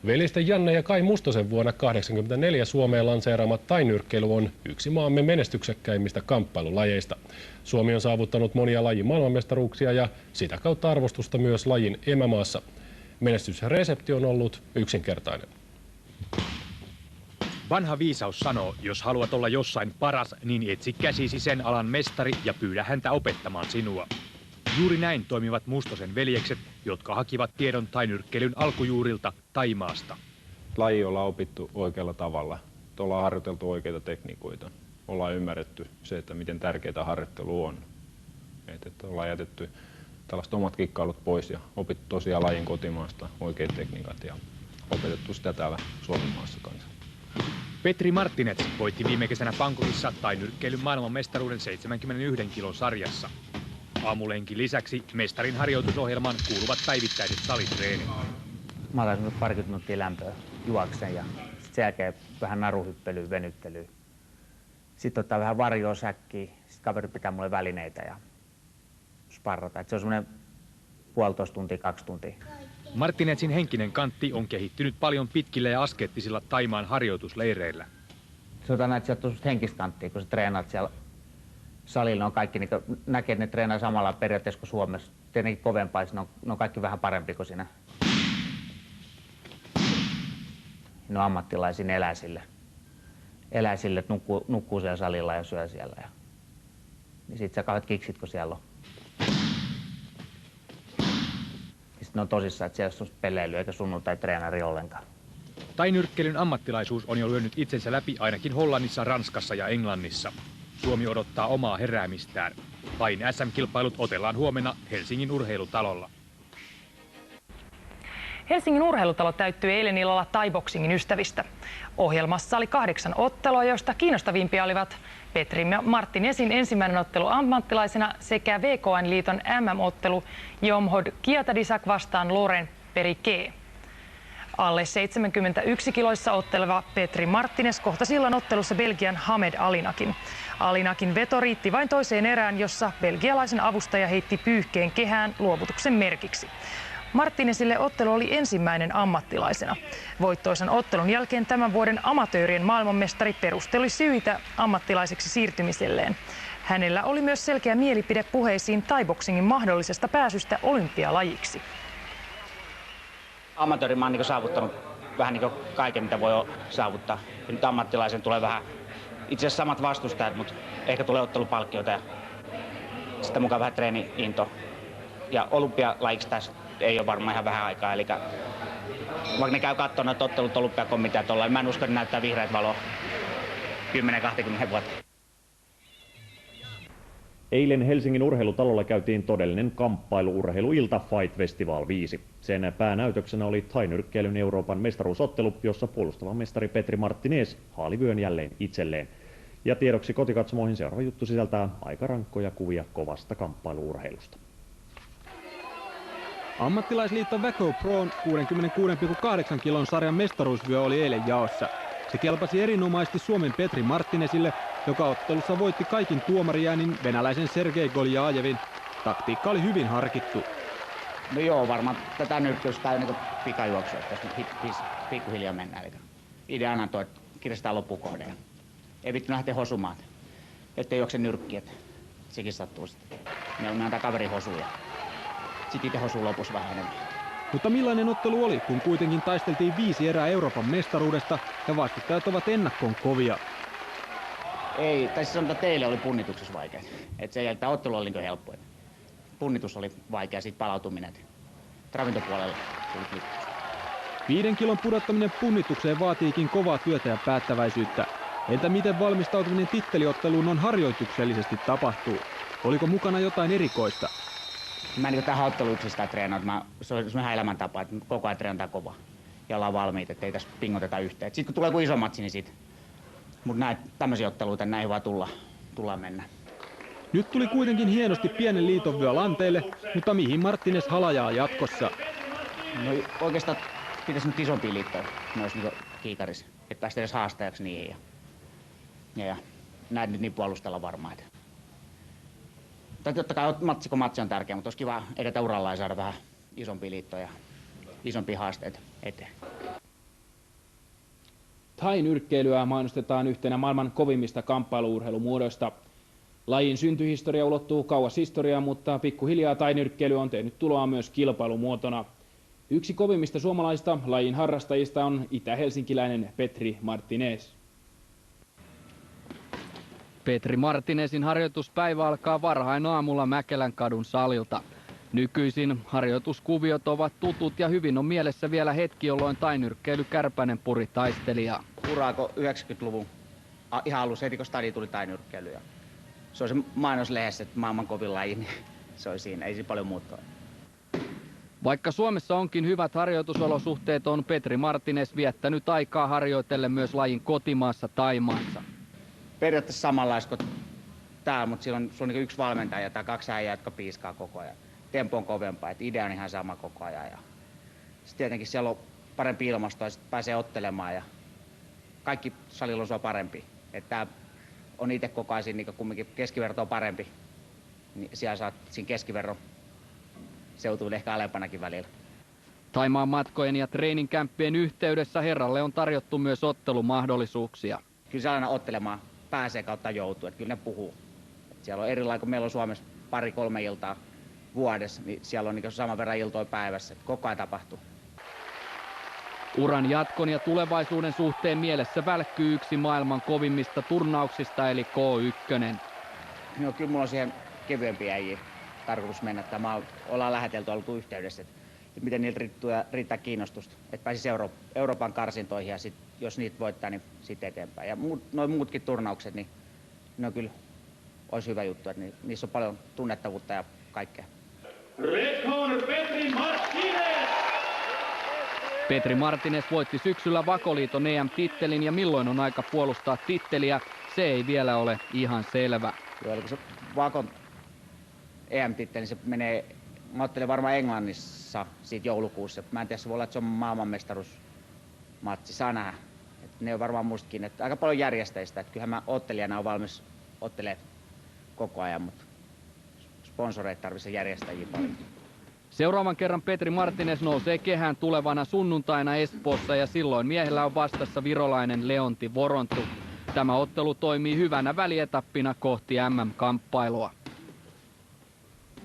Veljesten Janne ja Kai Mustosen vuonna 1984 Suomeen lanseeraama tainyrkkeily on yksi maamme menestyksekkäimmistä kamppailulajeista. Suomi on saavuttanut monia lajin maailmanmestaruuksia ja sitä kautta arvostusta myös lajin emämaassa. Menestysresepti on ollut yksinkertainen. Vanha viisaus sanoo, jos haluat olla jossain paras, niin etsi käsisi sen alan mestari ja pyydä häntä opettamaan sinua. Juuri näin toimivat Mustosen veljekset, jotka hakivat tiedon tainyrkkeilyn alkujuurilta Thaimaasta. Laji ollaan opittu oikealla tavalla. Ollaan harjoiteltu oikeita tekniikoita. Ollaan ymmärretty se, että miten tärkeää harjoittelu on. Että ollaan jätetty tällaiset omat kikkailut pois ja opittu tosiaan lajin kotimaasta oikeat tekniikat ja opetettu sitä täällä Suomen maassa kanssa. Petri Martinez voitti viime kesänä Bangkokissa tainyrkkeilyn maailmanmestaruuden 71 kilon sarjassa. Aamulenkin lisäksi mestarin harjoitusohjelmaan kuuluvat päivittäiset salitreenit. Mä otan 20 minuuttia lämpöä juoksen ja sen jälkeen vähän naruhyppelyä, venyttelyä. Sitten ottaa vähän varjoa säkkiä, sitten kaveri pitää mulle välineitä ja sparrata. Et se on semmoinen 1,5 tuntia, 2 tuntia. Martinezin henkinen kantti on kehittynyt paljon pitkillä ja askeettisilla Thaimaan harjoitusleireillä. Sanotaan, että sieltä on henkistä kanttia, kun sä treenaat siellä salilla. On kaikki, niin näkee, että ne treenaa samalla periaatteessa kuin Suomessa. Tietenkin kovempaa, ne on kaikki vähän parempi kuin siinä. Ne on ammattilaisia, ne elää sille, että nukkuu siellä salilla ja syö siellä. Ja sit sä kauheat kiksit, kun siellä on. Ne on tosissaan, että siellä on peleily eikä sunnuntai-treenari ollenkaan. Tainyrkkeilyn ammattilaisuus on jo lyönyt itsensä läpi ainakin Hollannissa, Ranskassa ja Englannissa. Suomi odottaa omaa heräämistään. Lain SM-kilpailut otellaan huomenna Helsingin urheilutalolla. Helsingin urheilutalo täyttyi eilen illalla thai-boksingin ystävistä. Ohjelmassa oli 8 ottelua, joista kiinnostavimpia olivat Petri Martinezin ensimmäinen ottelu ammattilaisena sekä VKN-liiton MM-ottelu Jomhod Kiatadisak vastaan Laurent Periquet. Alle 71 kiloissa otteleva Petri Martinez kohtasi silloin ottelussa Belgian Hamed Alinakin. Alinakin veto riitti vain toiseen erään, jossa belgialaisen avustaja heitti pyyhkeen kehään luovutuksen merkiksi. Martinezille ottelu oli ensimmäinen ammattilaisena. Voittoisen ottelun jälkeen tämän vuoden amatöörien maailmanmestari perusteli syitä ammattilaiseksi siirtymiselleen. Hänellä oli myös selkeä mielipide puheisiin thai-boksingin mahdollisesta pääsystä olympialajiksi. Amatööri mä oon saavuttanut vähän niin kaiken, mitä voi saavuttaa. Ja nyt ammattilaisen tulee vähän itse asiassa samat vastustajat, mutta ehkä tulee ottelupalkkioita ja sitten mukaan vähän treeni-into. Ja olympialajiksi tässä ei ole varmaan ihan vähän aikaa, eli vaikka ne käy katsomaan noita ottelut olympiakomiteat ollaan, mä en usko, että ne näyttää vihreät valoa 10-20 vuotta. Eilen Helsingin urheilutalolla käytiin todellinen kamppailu-urheiluilta Fight Festival 5. Sen päänäytöksenä oli tainyrkkeilyn Euroopan mestaruusottelu, jossa puolustava mestari Petri Martinez haali vyön jälleen itselleen. Ja tiedoksi kotikatsomoihin seuraava juttu sisältää aika rankkoja kuvia kovasta kamppailu-urheilusta. Ammattilaisliitto Väkö Proon 66,8 kilon sarjan mestaruusvyö oli eilen jaossa. Se kelpasi erinomaisesti Suomen Petri Martinezille, joka ottelussa voitti kaikin tuomarijäänin venäläisen Sergei Goljajevin. Taktiikka oli hyvin harkittu. No joo, varmaan tätä nyrkkeilystä on niin pikajuoksua, että pikkuhiljaa mennään. Eli ideana on tuo, että kiristetään loppukohde. Ei vittu lähteä hosumaan, ettei juokse nyrkki, että sekin sattuu sitten. Me antaa kaverin hosuja. Sitten itse hosuu lopussa vähän enemmän. Mutta millainen ottelu oli, kun kuitenkin taisteltiin 5 erää Euroopan mestaruudesta ja vastustajat ovat ennakkoon kovia? Ei, tai siis sanotaan, teille oli punnituksessa vaikea. Että se ei, tämä ottelu oli niin helppo. Punnitus oli vaikea, siitä palautuminen. Ravintopuolella tuli kiitos. 5 kilon pudottaminen punnitukseen vaatiikin kovaa työtä ja päättäväisyyttä. Entä miten valmistautuminen titteliotteluun on harjoituksellisesti tapahtuu? Oliko mukana jotain erikoista? Mä en tähän otteluyksistä treenaa. Se on ihan elämäntapa, että koko ajan treenataan kovaa. Ja ollaan valmiita, ettei tässä pingoteta yhteen. Sitten kun tulee joku iso matsi, niin sit. Mutta näitä tämmöisiä otteluita, näihin vaan tullaan mennä. Nyt tuli kuitenkin hienosti pienen liitonvyö lanteille, mutta mihin Martinez halajaa jatkossa? No oikeastaan pitäisi nyt isompia liittoja noissa niin kiikarissa, että päästä edes haastajaksi niihin. Ja näitä nyt niin puolustella varmaan. Totta kai matsi on tärkeä, mutta olisi kiva edetä uralla ja saada vähän isompia liittoja, isompia haasteita eteen. Thai-nyrkkeilyä mainostetaan yhtenä maailman kovimmista kamppailu-urheilumuodoista. Lajin syntyhistoria ulottuu kauas historiaan, mutta pikkuhiljaa thai-nyrkkeily on tehnyt tuloa myös kilpailumuotona. Yksi kovimmista suomalaisista lajin harrastajista on itä-helsinkiläinen Petri Martinez. Petri Martinezin harjoituspäivä alkaa varhain aamulla Mäkelän kadun salilta. Nykyisin harjoituskuviot ovat tutut ja hyvin on mielessä vielä hetki, jolloin thai-nyrkkeily Kärpänen puri taistelijaa. Uraako 90-luvun ihan alussa heti, kun stadi tuli thai-nyrkkeily. Se on se mainoslehdessä, että maailman kovin laji, niin se oli siinä, ei siinä paljon muuta. Vaikka Suomessa onkin hyvät harjoitusolosuhteet, on Petri Martinez viettänyt aikaa harjoitellen myös lajin kotimaassa Thaimaassa. Periaatteessa samanlaista kuin täällä, mutta siellä on niin yksi valmentaja tai kaksi äijää, jotka piiskaa koko ajan. Tempo on kovempaa, että idea on ihan sama koko ajan. Ja sitten tietenkin siellä on parempi ilmasto ja sitten pääsee ottelemaan ja kaikki salilla on sua parempi. Että on itse koko ajan niin kumminkin keskiverto on parempi, niin siellä saat siinä keskiverron seutuille ehkä alempanakin välillä. Thaimaan matkojen ja treeninkämppien yhteydessä herralle on tarjottu myös ottelumahdollisuuksia. Kyllä se aina ottelemaan pääsee kautta joutuu, että kyllä ne puhuu. Et siellä on erilainen, kun meillä on Suomessa 2-3 iltaa vuodessa, niin siellä on niin saman verran iltoja päivässä, että koko ajan tapahtuu. Uran jatkon ja tulevaisuuden suhteen mielessä välkkyy yksi maailman kovimmista turnauksista eli K1. No, kyllä mulla on siihen kevyempiä äijiä tarkoitus mennä. Ollaan lähetelty oltu yhteydessä, että miten niiltä riittää kiinnostusta, että pääsisi Euroopan karsintoihin ja sit, jos niitä voittaa, niin sitten eteenpäin. Ja noin muutkin turnaukset, niin ne on kyllä olisi hyvä juttu, että niissä on paljon tunnettavuutta ja kaikkea. Petri Martinez voitti syksyllä Vakoliiton EM-tittelin ja milloin on aika puolustaa titteliä, se ei vielä ole ihan selvä. Joo, eli kun se Vakon EM-titteli, niin se menee, mä ottelen varmaan Englannissa siitä joulukuussa. Mä en tiedä, se voi olla, että se on maailmanmestaruusmatsi, saa nähdä. Ne on varmaan mustakin, että aika paljon järjestäjistä, että kyllähän mä ottelijana on valmis ottelemaan koko ajan, mutta sponsoreita tarvitsee järjestäjiä paljon. Seuraavan kerran Petri Martinez nousee kehään tulevana sunnuntaina Espoossa ja silloin miehellä on vastassa virolainen Leonti Vorontu. Tämä ottelu toimii hyvänä välietappina kohti MM-kamppailua.